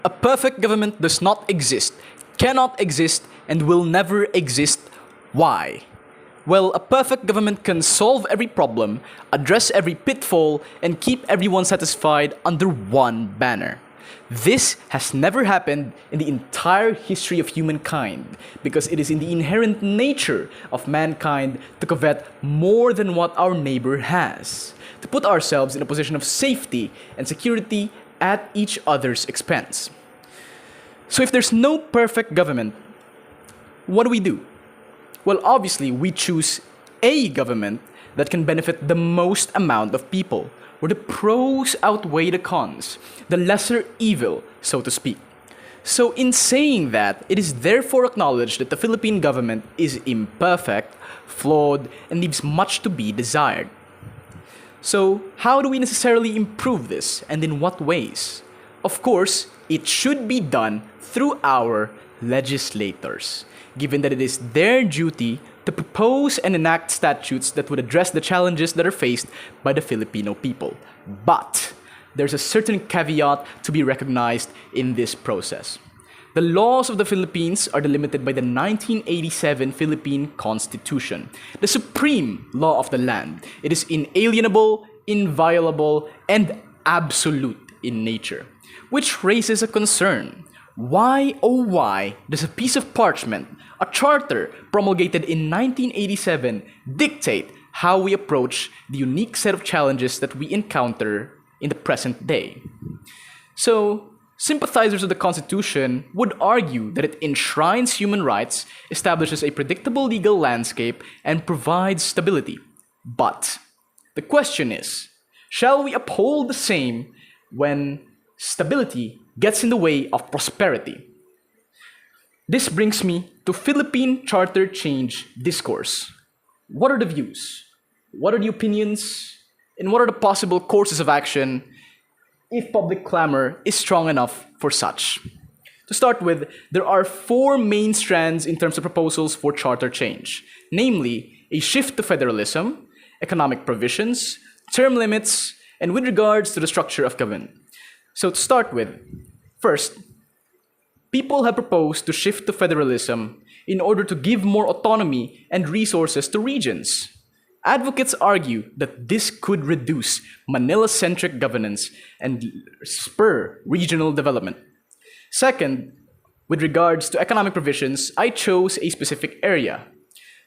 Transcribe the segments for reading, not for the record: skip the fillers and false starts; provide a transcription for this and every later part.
A perfect government does not exist, cannot exist, and will never exist. Why? Well, a perfect government can solve every problem, address every pitfall, and keep everyone satisfied under one banner. This has never happened in the entire history of humankind because it is in the inherent nature of mankind to covet more than what our neighbor has, to put ourselves in a position of safety and security at each other's expense. So if there's no perfect government, what do? Well, obviously, we choose a government that can benefit the most amount of people, where the pros outweigh the cons, the lesser evil, so to speak. So in saying that, it is therefore acknowledged that the Philippine government is imperfect, flawed, and leaves much to be desired. So how do we necessarily improve this, and in what ways? Of course, it should be done through our legislators, given that it is their duty to propose and enact statutes that would address the challenges that are faced by the Filipino people. But there's a certain caveat to be recognized in this process. The laws of the Philippines are delimited by the 1987 Philippine Constitution, the supreme law of the land. It is inalienable, inviolable, and absolute in nature, which raises a concern. Why, oh why, does a piece of parchment, a charter promulgated in 1987, dictate how we approach the unique set of challenges that we encounter in the present day? So, sympathizers of the Constitution would argue that it enshrines human rights, establishes a predictable legal landscape, and provides stability. But the question is, shall we uphold the same when stability gets in the way of prosperity? This brings me to Philippine Charter Change Discourse. What are the views? What are the opinions? And what are the possible courses of action if public clamor is strong enough for such? To start with, there are four main strands in terms of proposals for charter change, namely a shift to federalism, economic provisions, term limits, and with regards to the structure of government. So to start with, first, people have proposed to shift to federalism in order to give more autonomy and resources to regions. Advocates argue that this could reduce Manila-centric governance and spur regional development. Second, with regards to economic provisions, I chose a specific area.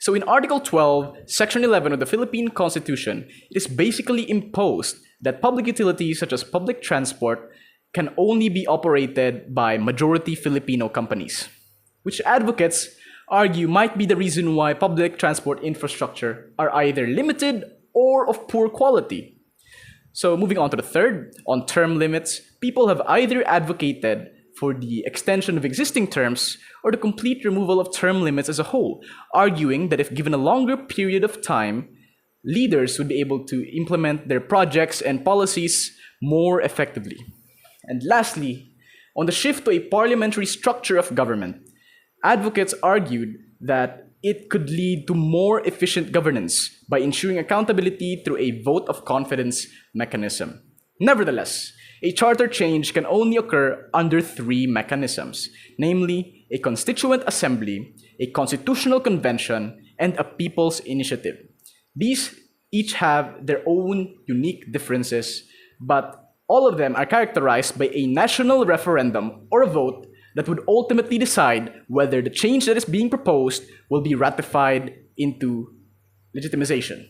So in Article 12, Section 11 of the Philippine Constitution, it is basically imposed that public utilities such as public transport can only be operated by majority Filipino companies, which advocates argue might be the reason why public transport infrastructure are either limited or of poor quality. So moving on to the third, on term limits, people have either advocated for the extension of existing terms or the complete removal of term limits as a whole, arguing that if given a longer period of time, leaders would be able to implement their projects and policies more effectively. And lastly, on the shift to a parliamentary structure of government, advocates argued that it could lead to more efficient governance by ensuring accountability through a vote of confidence mechanism. Nevertheless, a charter change can only occur under three mechanisms, namely a constituent assembly, a constitutional convention, and a people's initiative. These each have their own unique differences, but all of them are characterized by a national referendum or a vote that would ultimately decide whether the change that is being proposed will be ratified into legitimization.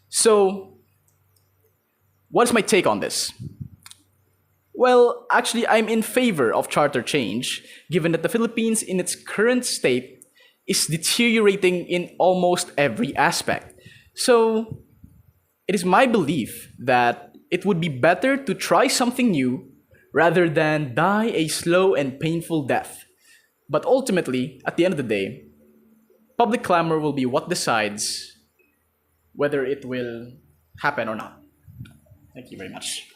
So, what is my take on this? Well, actually, I'm in favor of charter change, given that the Philippines in its current state is deteriorating in almost every aspect. So, it is my belief that it would be better to try something new rather than die a slow and painful death. But ultimately, at the end of the day, public clamor will be what decides whether it will happen or not. Thank you very much.